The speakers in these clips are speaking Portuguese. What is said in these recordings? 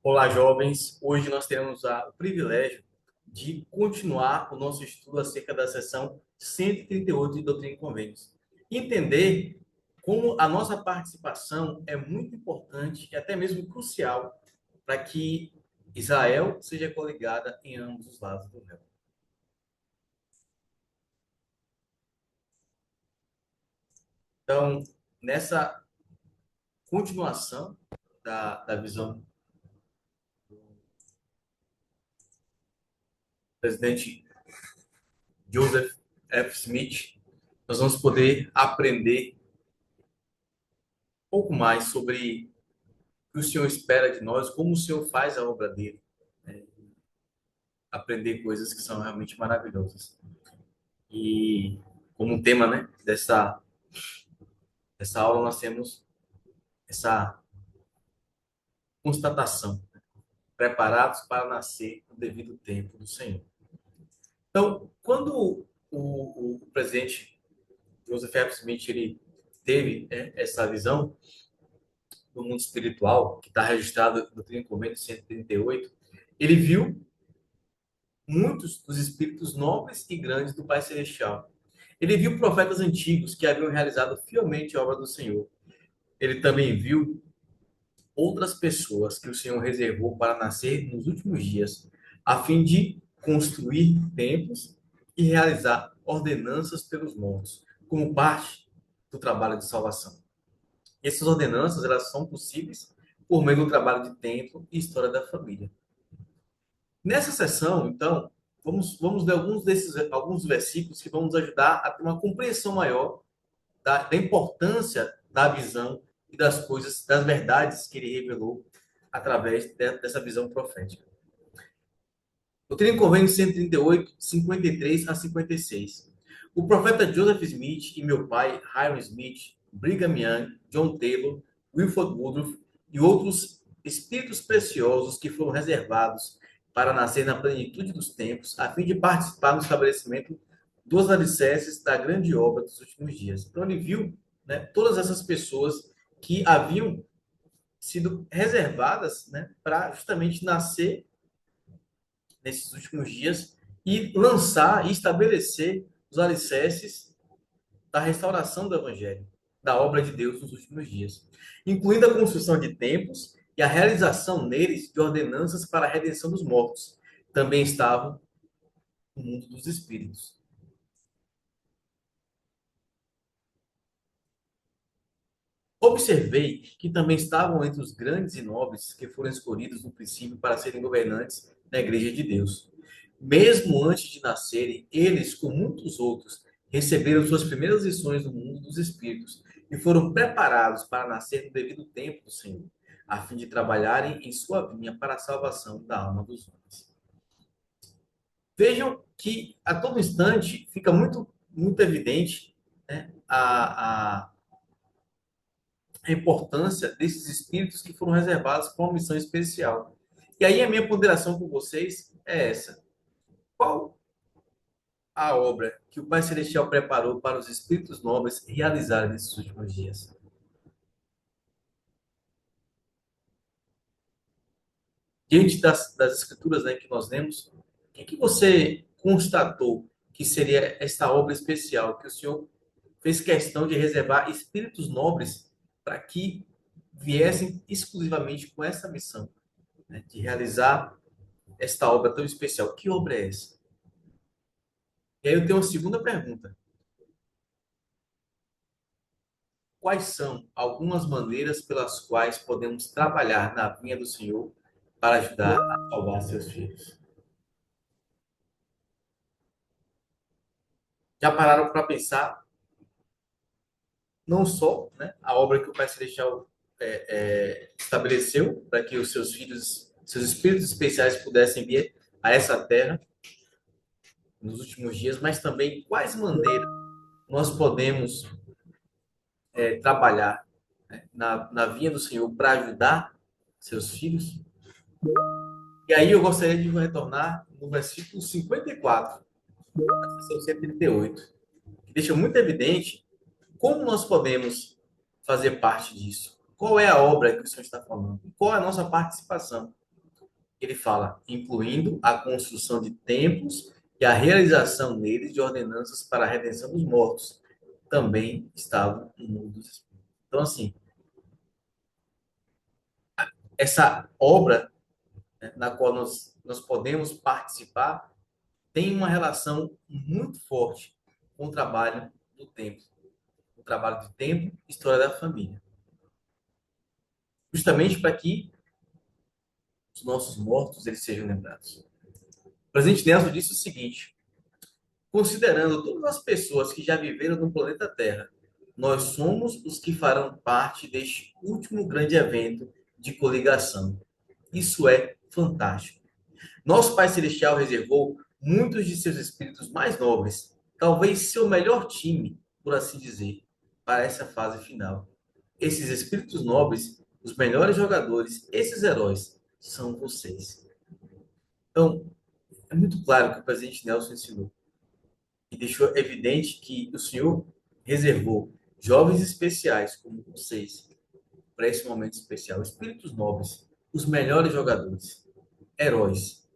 Olá, jovens. Hoje nós teremos o privilégio de continuar o nosso estudo acerca da seção 138 de Doutrina e Convênios. Entender como a nossa participação é muito importante e até mesmo crucial para que Israel seja coligada em ambos os lados do véu. Então, nessa continuação da visão do presidente Joseph F. Smith, nós vamos poder aprender um pouco mais sobre o que o Senhor espera de nós, como o Senhor faz a obra dele, né? Aprender coisas que são realmente maravilhosas. E como tema, né, dessa aula, nós temos essa constatação: preparados para nascer no devido tempo do Senhor. Então, quando o presidente Joseph F. Smith ele teve, né, essa visão do mundo espiritual, que está registrado no Trinco Convênio 138, ele viu muitos dos espíritos nobres e grandes do Pai Celestial. Ele viu profetas antigos que haviam realizado fielmente a obra do Senhor. Ele também viu outras pessoas que o Senhor reservou para nascer nos últimos dias, a fim de construir templos e realizar ordenanças pelos mortos, como parte do trabalho de salvação. Essas ordenanças elas são possíveis por meio do trabalho de templo e história da família. Nessa sessão, então, vamos ler alguns versículos que vão nos ajudar a ter uma compreensão maior da importância da visão e das coisas, das verdades que ele revelou através dessa visão profética. Doutrina e Convênio 138, 53 a 56. O profeta Joseph Smith e meu pai, Hiram Smith, Brigham Young, John Taylor, Wilford Woodruff e outros espíritos preciosos que foram reservados para nascer na plenitude dos tempos, a fim de participar no estabelecimento dos alicerces da grande obra dos últimos dias. Então ele viu, né, todas essas pessoas que haviam sido reservadas, né, para justamente nascer nesses últimos dias e lançar e estabelecer os alicerces da restauração do Evangelho, da obra de Deus nos últimos dias, incluindo a construção de templos e a realização neles de ordenanças para a redenção dos mortos. Também estavam no mundo dos espíritos. Observei que também estavam entre os grandes e nobres que foram escolhidos no princípio para serem governantes da Igreja de Deus. Mesmo antes de nascerem, eles, com muitos outros, receberam suas primeiras lições no mundo dos espíritos e foram preparados para nascer no devido tempo do Senhor, a fim de trabalharem em sua vinha para a salvação da alma dos homens. Vejam que a todo instante fica muito evidente, né, a importância desses espíritos que foram reservados para uma missão especial. E aí a minha ponderação com vocês é essa: qual a obra que o Pai Celestial preparou para os espíritos nobres realizarem nesses últimos dias? Diante das escrituras, né, que nós lemos, o que você constatou que seria esta obra especial que o Senhor fez questão de reservar espíritos nobres para que viessem exclusivamente com essa missão, né, de realizar esta obra tão especial? Que obra é essa? E aí eu tenho uma segunda pergunta: quais são algumas maneiras pelas quais podemos trabalhar na vinha do Senhor para ajudar a salvar seus filhos? Já pararam para pensar não só, né, a obra que o Pai Celestial estabeleceu para que os seus filhos, seus espíritos especiais pudessem vir a essa terra nos últimos dias, mas também quais maneiras nós podemos trabalhar, né, na vinha do Senhor para ajudar seus filhos? E aí eu gostaria de retornar no versículo 54, da seção 138, que deixa muito evidente como nós podemos fazer parte disso. Qual é a obra que o Senhor está falando? Qual é a nossa participação? Ele fala, incluindo a construção de templos e a realização neles de ordenanças para a redenção dos mortos, também estavam no mundo dos espíritos. Então, assim, essa obra, né, na qual nós podemos participar tem uma relação muito forte com o trabalho do templo, o trabalho do templo, história da família, justamente para que os nossos mortos eles sejam lembrados. O presidente Nelson disse o seguinte: considerando todas as pessoas que já viveram no planeta Terra, nós somos os que farão parte deste último grande evento de coligação. Isso é fantástico. Nosso Pai Celestial reservou muitos de seus espíritos mais nobres, talvez seu melhor time, por assim dizer, para essa fase final. Esses espíritos nobres, os melhores jogadores, esses heróis, são vocês. Então, é muito claro que o presidente Nelson ensinou e deixou evidente que o Senhor reservou jovens especiais como vocês para esse momento especial, espíritos nobres, os melhores jogadores, heróis,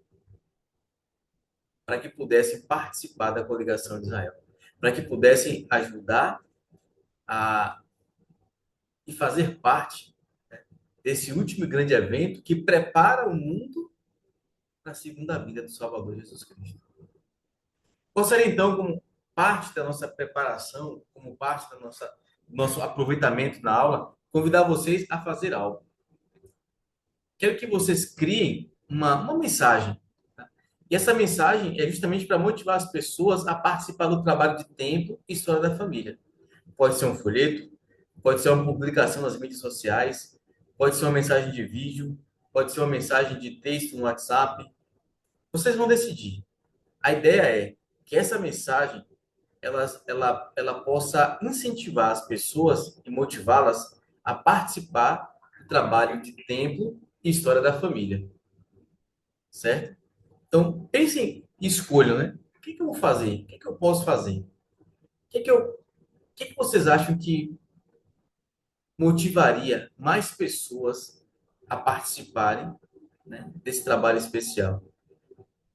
para que pudessem participar da coligação de Israel, para que pudessem ajudar a e fazer parte desse último grande evento que prepara o mundo para a segunda vinda do Salvador Jesus Cristo. Gostaria então, como parte da nossa preparação, como parte da nosso aproveitamento na aula, convidar vocês a fazer algo. Quero que vocês criem uma mensagem. Tá? E essa mensagem é justamente para motivar as pessoas a participar do trabalho de tempo e história da família. Pode ser um folheto, pode ser uma publicação nas mídias sociais, pode ser uma mensagem de vídeo, pode ser uma mensagem de texto no WhatsApp. Vocês vão decidir. A ideia é que essa mensagem ela possa incentivar as pessoas e motivá-las a participar do trabalho de tempo e história da família, certo? Então, pensem e escolham, né? O que que eu vou fazer? O que que eu posso fazer? O que que vocês acham que motivaria mais pessoas a participarem, né, desse trabalho especial?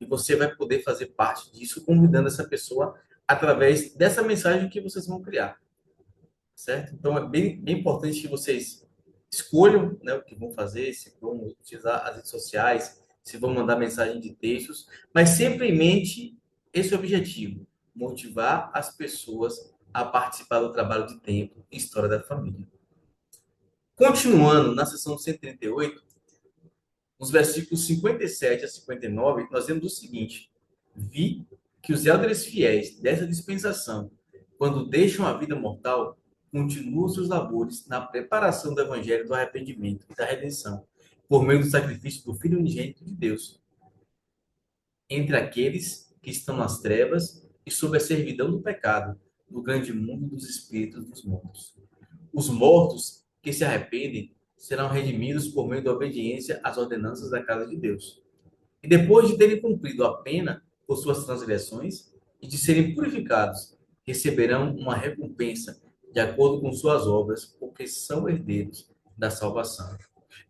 E você vai poder fazer parte disso, convidando essa pessoa através dessa mensagem que vocês vão criar, certo? Então, é bem importante que vocês escolham, né, o que vão fazer, se vão utilizar as redes sociais, se vão mandar mensagem de textos, mas sempre em mente esse objetivo, motivar as pessoas a participar do trabalho de tempo e história da família. Continuando na seção 138, nos versículos 57 a 59, nós temos o seguinte: vi que os elders fiéis dessa dispensação, quando deixam a vida mortal, continuam seus labores na preparação do evangelho do arrependimento e da redenção, por meio do sacrifício do Filho unigênito de Deus, entre aqueles que estão nas trevas e sob a servidão do pecado, no grande mundo dos espíritos dos mortos. Os mortos que se arrependem serão redimidos por meio da obediência às ordenanças da casa de Deus. E depois de terem cumprido a pena por suas transgressões e de serem purificados, receberão uma recompensa de acordo com suas obras, porque são herdeiros da salvação.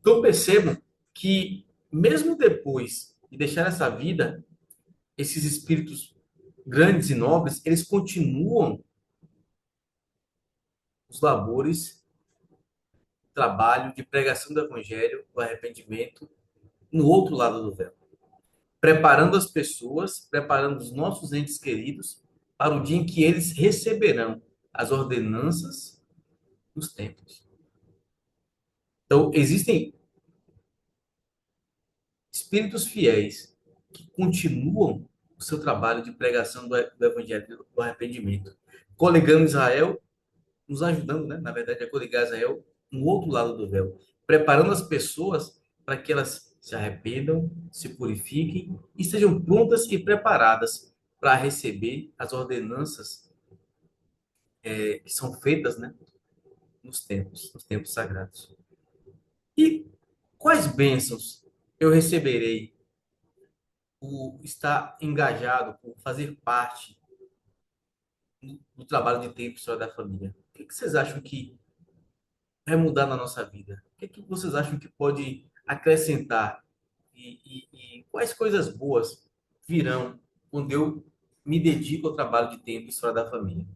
Então percebam que, mesmo depois de deixar essa vida, esses espíritos grandes e nobres, eles continuam os labores, trabalho de pregação do evangelho, do arrependimento, no outro lado do véu, preparando as pessoas, preparando os nossos entes queridos para o dia em que eles receberão as ordenanças dos tempos. Então, existem espíritos fiéis que continuam o seu trabalho de pregação do evangelho, do arrependimento, coligando Israel, nos ajudando, né, na verdade, a coligar Israel no outro lado do véu, preparando as pessoas para que elas se arrependam, se purifiquem e estejam prontas e preparadas para receber as ordenanças que são feitas, né, nos tempos sagrados. E quais bênçãos eu receberei por estar engajado, por fazer parte do trabalho de tempo e história da família? O que vocês acham que vai mudar na nossa vida? O que vocês acham que pode acrescentar e quais coisas boas virão quando eu me dedico ao trabalho de tempo e história da família.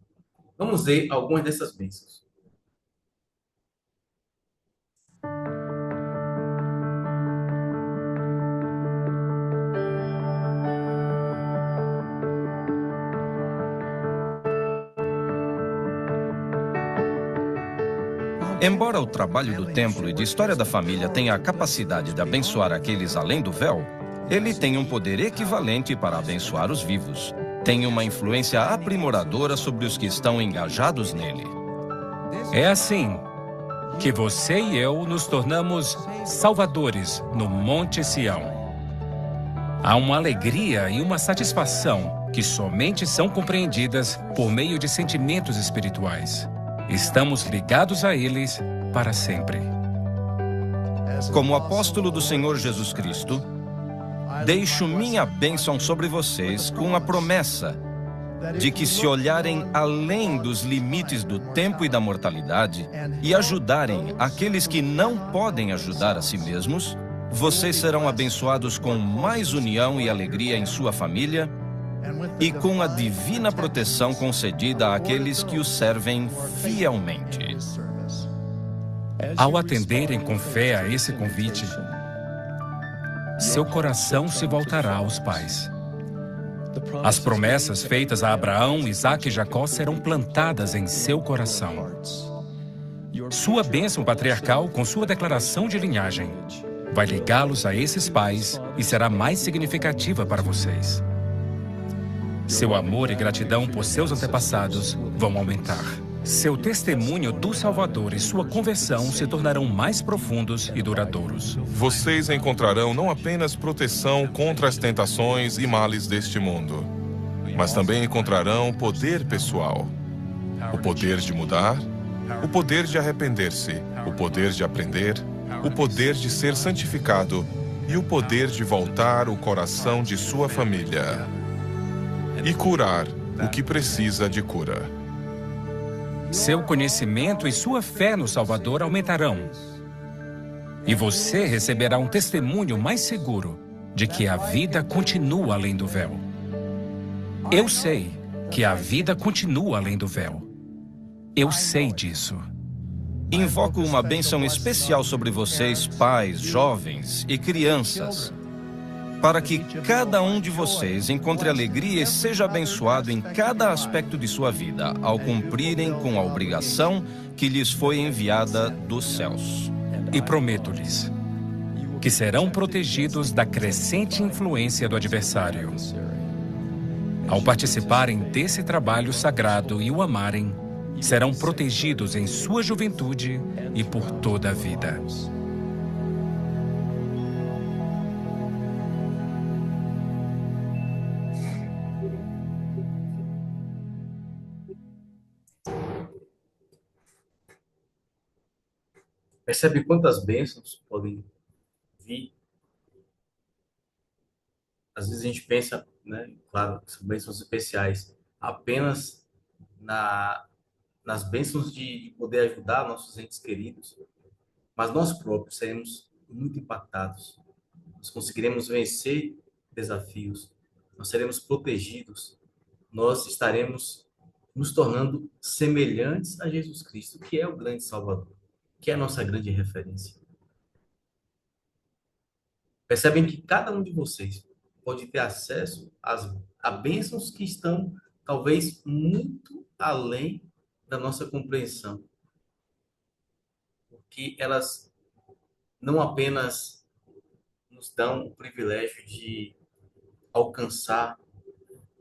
Vamos ver algumas dessas bênçãos. Embora o trabalho do templo e de história da família tenha a capacidade de abençoar aqueles além do véu, ele tem um poder equivalente para abençoar os vivos. Tem uma influência aprimoradora sobre os que estão engajados nele. É assim que você e eu nos tornamos salvadores no Monte Sião. Há uma alegria e uma satisfação que somente são compreendidas por meio de sentimentos espirituais. Estamos ligados a eles para sempre. Como apóstolo do Senhor Jesus Cristo, deixo minha bênção sobre vocês com a promessa de que, se olharem além dos limites do tempo e da mortalidade e ajudarem aqueles que não podem ajudar a si mesmos, vocês serão abençoados com mais união e alegria em sua família e com a divina proteção concedida àqueles que o servem fielmente. Ao atenderem com fé a esse convite, seu coração se voltará aos pais. As promessas feitas a Abraão, Isaque e Jacó serão plantadas em seu coração. Sua bênção patriarcal, com sua declaração de linhagem, vai ligá-los a esses pais e será mais significativa para vocês. Seu amor e gratidão por seus antepassados vão aumentar. Seu testemunho do Salvador e sua conversão se tornarão mais profundos e duradouros. Vocês encontrarão não apenas proteção contra as tentações e males deste mundo, mas também encontrarão poder pessoal. O poder de mudar, o poder de arrepender-se, o poder de aprender, o poder de ser santificado e o poder de voltar o coração de sua família e curar o que precisa de cura. Seu conhecimento e sua fé no Salvador aumentarão. E você receberá um testemunho mais seguro de que a vida continua além do véu. Eu sei que a vida continua além do véu. Eu sei disso. Invoco uma bênção especial sobre vocês, pais, jovens e crianças, para que cada um de vocês encontre alegria e seja abençoado em cada aspecto de sua vida, ao cumprirem com a obrigação que lhes foi enviada dos céus. E prometo-lhes que serão protegidos da crescente influência do adversário. Ao participarem desse trabalho sagrado e o amarem, serão protegidos em sua juventude e por toda a vida. Percebe quantas bênçãos podem vir? Às vezes a gente pensa, né, claro, que são bênçãos especiais, apenas nas bênçãos de poder ajudar nossos entes queridos, mas nós próprios seremos muito impactados. Nós conseguiremos vencer desafios, nós seremos protegidos, nós estaremos nos tornando semelhantes a Jesus Cristo, que é o grande Salvador, que é a nossa grande referência. Percebem que cada um de vocês pode ter acesso a bênçãos que estão, talvez, muito além da nossa compreensão. Porque elas não apenas nos dão o privilégio de alcançar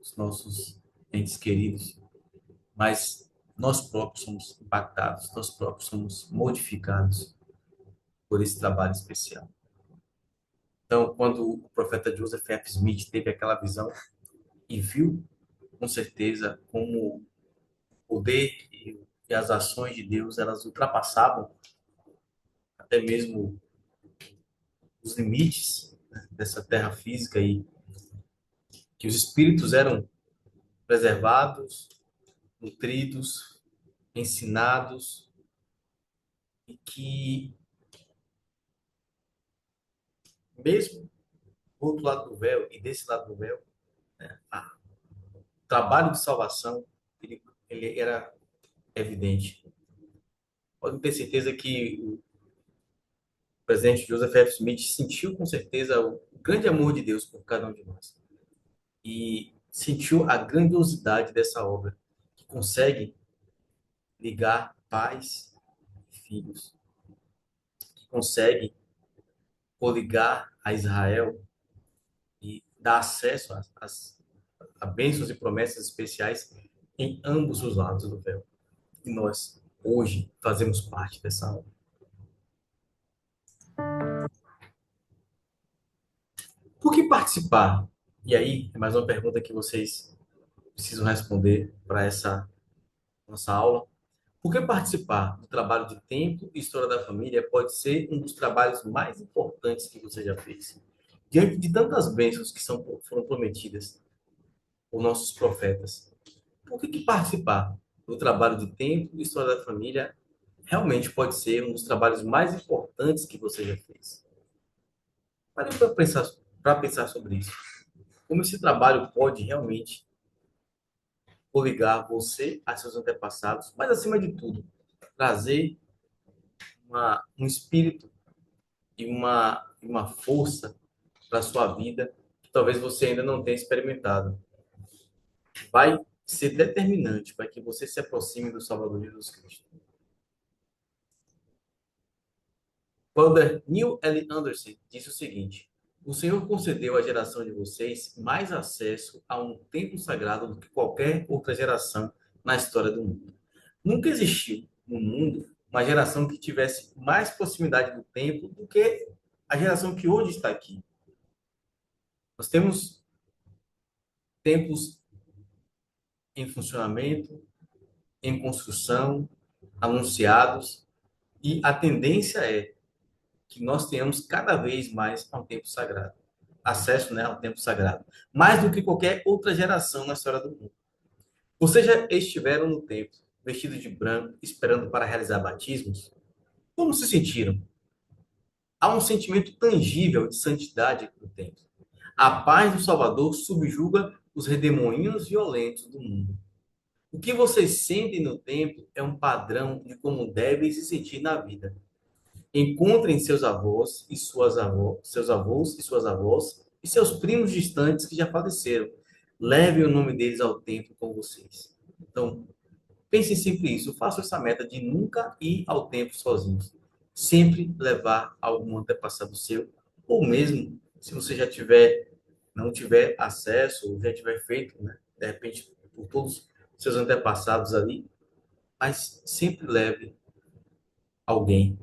os nossos entes queridos, mas nós próprios somos impactados, nós próprios somos modificados por esse trabalho especial. Então, quando o profeta Joseph F. Smith teve aquela visão e viu, com certeza, como o poder e as ações de Deus, elas ultrapassavam até mesmo os limites, né, dessa terra física, e que os espíritos eram preservados, nutridos, ensinados, e que mesmo outro lado do véu, e desse lado do véu, o trabalho de salvação, ele era evidente. Pode ter certeza que o presidente Joseph F. Smith sentiu com certeza o grande amor de Deus por cada um de nós. E sentiu a grandiosidade dessa obra, que consegue ligar pais e filhos, que consegue coligar a Israel e dar acesso a bênçãos e promessas especiais em ambos os lados do véu. E nós, hoje, fazemos parte dessa obra. Por que participar? E aí, é mais uma pergunta que vocês precisam responder para essa nossa aula. Por que participar do trabalho de tempo e história da família pode ser um dos trabalhos mais importantes que você já fez? Diante de tantas bênçãos que foram prometidas por nossos profetas, por que participar do trabalho de tempo e história da família realmente pode ser um dos trabalhos mais importantes que você já fez? Parem para pensar sobre isso. Como esse trabalho pode realmente coligar você a seus antepassados, mas acima de tudo, trazer um espírito e uma força para a sua vida que talvez você ainda não tenha experimentado. Vai ser determinante para que você se aproxime do Salvador Jesus Cristo. Quando Neil L. Anderson disse o seguinte: o Senhor concedeu à geração de vocês mais acesso a um templo sagrado do que qualquer outra geração na história do mundo. Nunca existiu no mundo uma geração que tivesse mais proximidade do templo do que a geração que hoje está aqui. Nós temos templos em funcionamento, em construção, anunciados, e a tendência é que nós tenhamos cada vez mais ao templo sagrado, acesso, né, ao templo sagrado, mais do que qualquer outra geração na história do mundo. Vocês já estiveram no templo, vestidos de branco, esperando para realizar batismos? Como se sentiram? Há um sentimento tangível de santidade no templo. A paz do Salvador subjuga os redemoinhos violentos do mundo. O que vocês sentem no templo é um padrão de como devem se sentir na vida. Encontrem seus avós e suas avós, seus avós e suas avós e seus primos distantes que já faleceram. Levem o nome deles ao templo com vocês. Então, pensem sempre isso. Façam essa meta de nunca ir ao templo sozinhos. Sempre levar algum antepassado seu, ou mesmo se você não tiver acesso, ou já tiver feito, né, de repente, por todos os seus antepassados ali, mas sempre leve alguém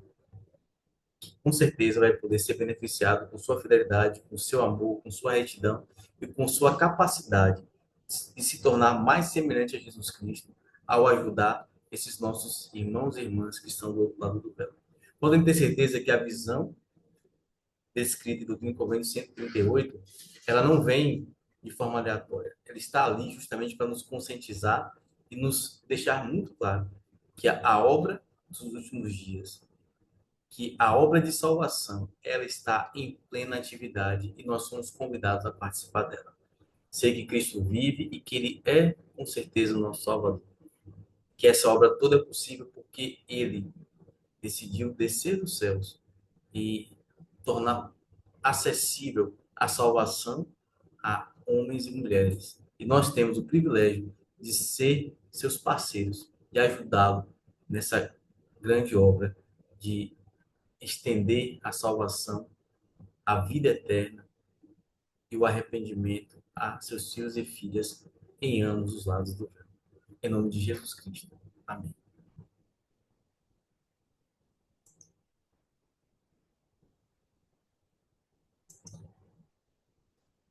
que com certeza vai poder ser beneficiado com sua fidelidade, com seu amor, com sua retidão e com sua capacidade de se tornar mais semelhante a Jesus Cristo ao ajudar esses nossos irmãos e irmãs que estão do outro lado do véu. Podem ter certeza que a visão descrita do Convênio 138, ela não vem de forma aleatória. Ela está ali justamente para nos conscientizar e nos deixar muito claro que a obra dos últimos dias, que a obra de salvação, ela está em plena atividade e nós somos convidados a participar dela. Sei que Cristo vive e que Ele é, com certeza, o nosso Salvador. Que essa obra toda é possível porque Ele decidiu descer dos céus e tornar acessível a salvação a homens e mulheres. E nós temos o privilégio de ser seus parceiros, de ajudá-lo nessa grande obra de estender a salvação, a vida eterna e o arrependimento a seus filhos e filhas em ambos os lados do véu. Em nome de Jesus Cristo. Amém.